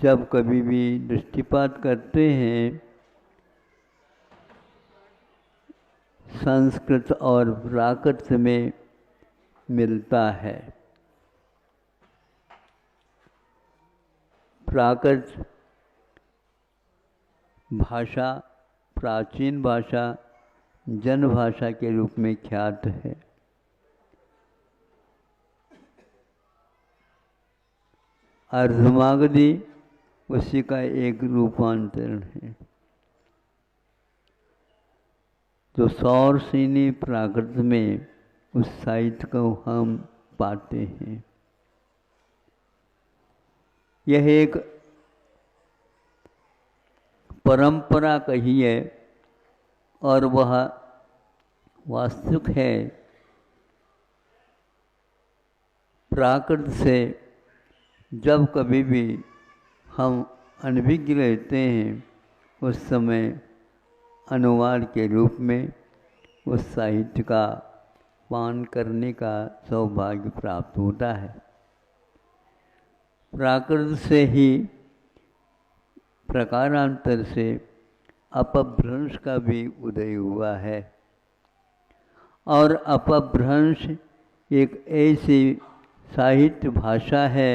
जब कभी भी दृष्टिपात करते हैं संस्कृत और प्राकृत में मिलता है। प्राकृत भाषा प्राचीन भाषा जन भाषा के रूप में ख्यात है। अर्धमागधी उसी का एक रूपांतरण है। तो सौरसेनी प्राकृत में उस साहित्य को हम पाते हैं। यह एक परंपरा कही है और वह वास्तविक है। प्राकृत से जब कभी भी हम अनभिज्ञ रहते हैं उस समय अनुवाद के रूप में उस साहित्य का पान करने का सौभाग्य प्राप्त होता है। प्राकृत से ही प्रकारांतर से अपभ्रंश का भी उदय हुआ है और अपभ्रंश एक ऐसी साहित्य भाषा है,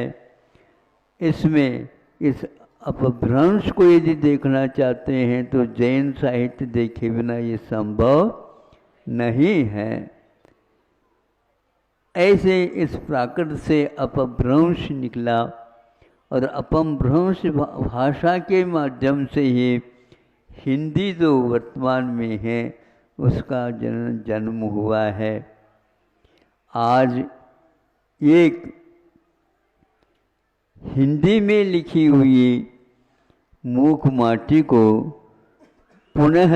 इसमें इस अपभ्रंश को यदि देखना चाहते हैं तो जैन साहित्य देखे बिना ये संभव नहीं है। ऐसे इस प्राकृत से अपभ्रंश निकला और अपभ्रंश भाषा के माध्यम से ही हिंदी जो वर्तमान में है उसका जन्म हुआ है। आज एक हिंदी में लिखी हुई मूक माटी को पुनः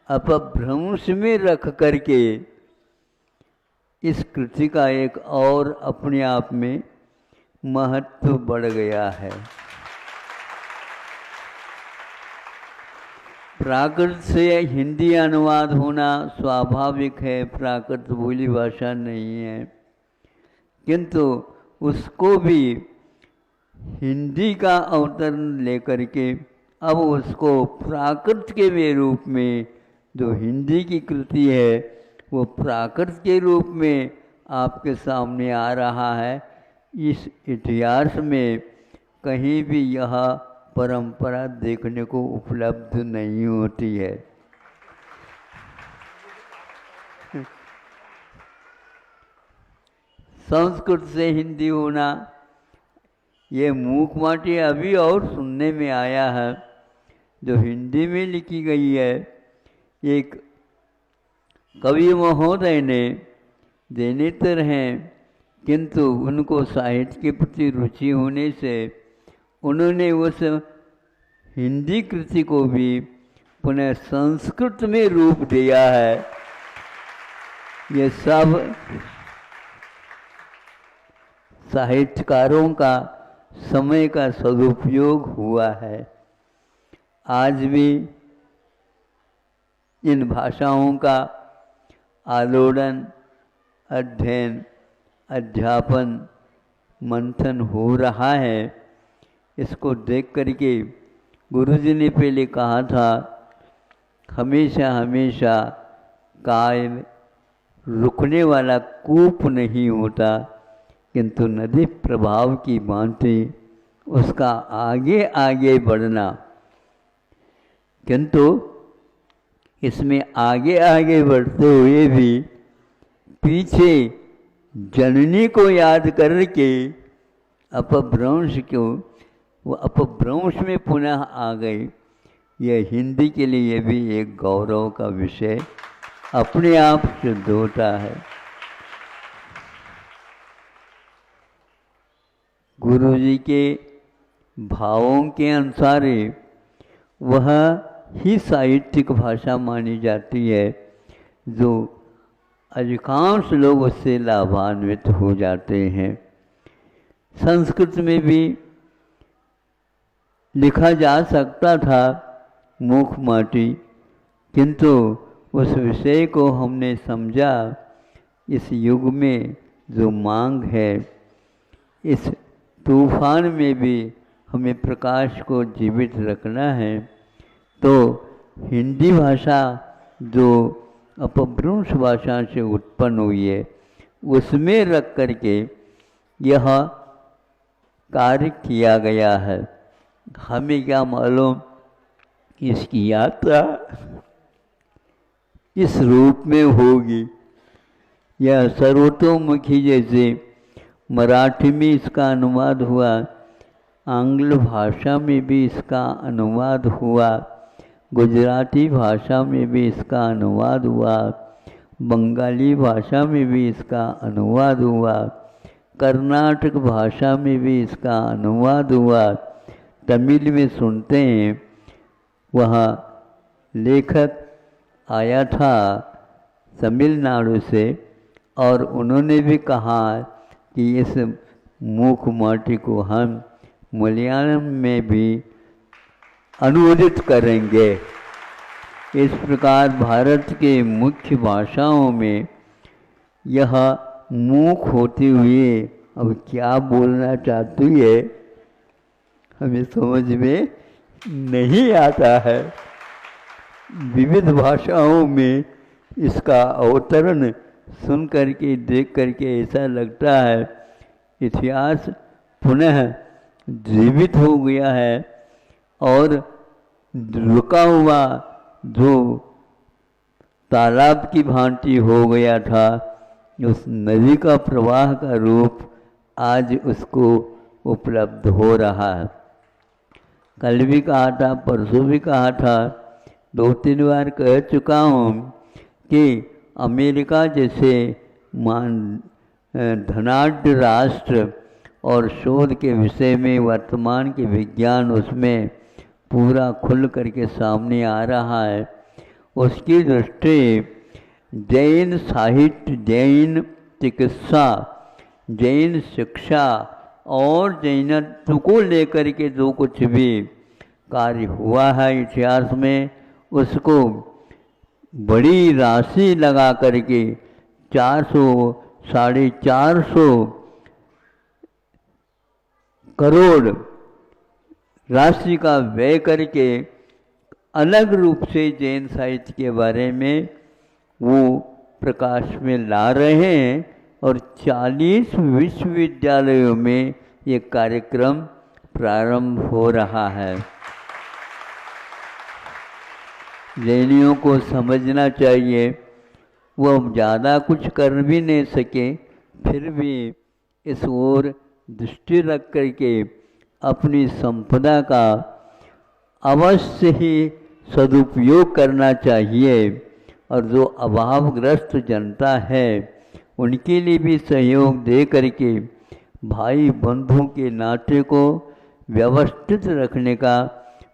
अपभ्रंश में रख करके इस कृति का एक और अपने आप में महत्व बढ़ गया है। प्राकृत से हिंदी अनुवाद होना स्वाभाविक है, प्राकृत बोली भाषा नहीं है, किंतु उसको भी हिंदी का अवतरण लेकर के अब उसको प्राकृत के रूप में जो हिंदी की कृति है वो प्राकृत के रूप में आपके सामने आ रहा है। इस इतिहास में कहीं भी यह परंपरा देखने को उपलब्ध नहीं होती है। संस्कृत से हिंदी होना, ये मूक माटी अभी और सुनने में आया है जो हिंदी में लिखी गई है। एक कवि महोदय ने देनेतर हैं, किंतु उनको साहित्य के प्रति रुचि होने से उन्होंने उस हिंदी कृति को भी पुनः संस्कृत में रूप दिया है। ये सब साहित्यकारों का समय का सदुपयोग हुआ है। आज भी इन भाषाओं का आलोड़न, अध्ययन, अध्यापन, मंथन हो रहा है। इसको देख करके गुरुजी ने पहले कहा था, हमेशा हमेशा कायम रुकने वाला कूप नहीं होता, किंतु नदी प्रभाव की भांति उसका आगे आगे बढ़ना। किंतु इसमें आगे आगे बढ़ते हुए भी पीछे जननी को याद करके अपभ्रंश को वो अपभ्रंश में पुनः आ गई। यह हिंदी के लिए भी एक गौरव का विषय अपने आप सिद्ध होता है। गुरुजी के भावों के अनुसार वह ही साहित्यिक भाषा मानी जाती है जो अधिकांश लोग उससे लाभान्वित हो जाते हैं। संस्कृत में भी लिखा जा सकता था मूक माटी, किंतु उस विषय को हमने समझा इस युग में जो मांग है, इस तूफान में भी हमें प्रकाश को जीवित रखना है तो हिंदी भाषा जो अपभ्रंश भाषा से उत्पन्न हुई है उसमें रख करके यह कार्य किया गया है। हमें क्या मालूम इसकी यात्रा इस रूप में होगी। यह सर्वतोमुखी जैसे मराठी में इसका अनुवाद हुआ, आंग्ल भाषा में भी इसका अनुवाद हुआ, गुजराती भाषा में भी इसका अनुवाद हुआ, बंगाली भाषा में भी इसका अनुवाद हुआ, कर्नाटक भाषा में भी इसका अनुवाद हुआ। तमिल में सुनते हैं, वहाँ लेखक आया था तमिलनाडु से और उन्होंने भी कहा कि इस मूक माटी को हम मलयालम में भी अनुवादित करेंगे। इस प्रकार भारत के मुख्य भाषाओं में यह मूक होते हुए अब क्या बोलना चाहती है हमें समझ में नहीं आता है। विविध भाषाओं में इसका अवतरण सुन करके देख करके ऐसा लगता है इतिहास पुनः जीवित हो गया है और रुका हुआ जो तालाब की भांति हो गया था, उस नदी का प्रवाह का रूप आज उसको उपलब्ध हो रहा है। कल भी कहा था, परसों भी कहा था, 2-3 बार कह चुका हूँ कि अमेरिका जैसे धनाढ्य राष्ट्र और शोध के विषय में वर्तमान के विज्ञान उसमें पूरा खुल करके सामने आ रहा है। उसकी दृष्टि जैन साहित्य, जैन चिकित्सा, जैन शिक्षा और जैनत्व को लेकर के जो कुछ भी कार्य हुआ है इतिहास में, उसको बड़ी राशि लगा करके 400 साढ़े 400 करोड़ राशि का व्यय करके अलग रूप से जैन साहित्य के बारे में वो प्रकाश में ला रहे हैं और 40 विश्वविद्यालयों में ये कार्यक्रम प्रारंभ हो रहा है। जैनियों को समझना चाहिए, वो ज़्यादा कुछ कर भी नहीं सके, फिर भी इस ओर दृष्टि रख करके अपनी संपदा का अवश्य ही सदुपयोग करना चाहिए और जो अभावग्रस्त जनता है उनके लिए भी सहयोग दे करके भाई बंधुओं के नाते को व्यवस्थित रखने का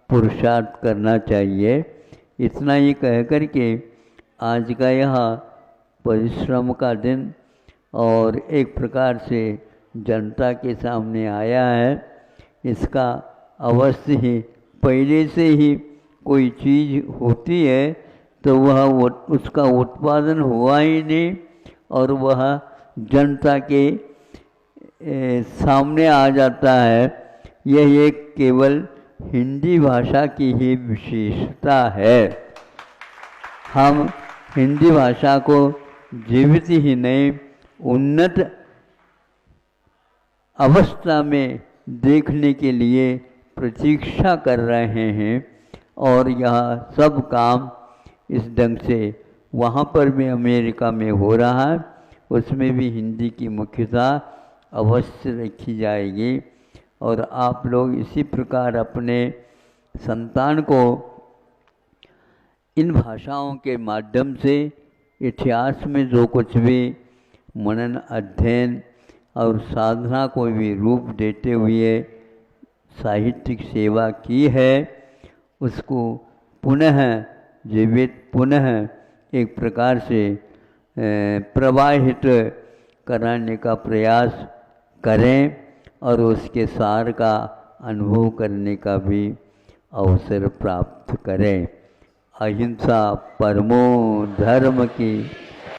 पुरुषार्थ करना चाहिए। इतना ही कह करके आज का यह परिश्रम का दिन और एक प्रकार से जनता के सामने आया है, इसका अवश्य ही पहले से ही कोई चीज़ होती है तो वह उसका उत्पादन हुआ ही नहीं और वह जनता के सामने आ जाता है। यह एक केवल हिंदी भाषा की ही विशेषता है। हम हिंदी भाषा को जीवित ही नहीं, उन्नत अवस्था में देखने के लिए प्रतीक्षा कर रहे हैं और यह सब काम इस ढंग से वहाँ पर भी अमेरिका में हो रहा है, उसमें भी हिंदी की मुख्यता अवश्य रखी जाएगी। और आप लोग इसी प्रकार अपने संतान को इन भाषाओं के माध्यम से इतिहास में जो कुछ भी मनन, अध्ययन और साधना को भी रूप देते हुए साहित्यिक सेवा की है, उसको पुनः जीवित, पुनः एक प्रकार से प्रवाहित कराने का प्रयास करें और उसके सार का अनुभव करने का भी अवसर प्राप्त करें। अहिंसा परमो धर्म की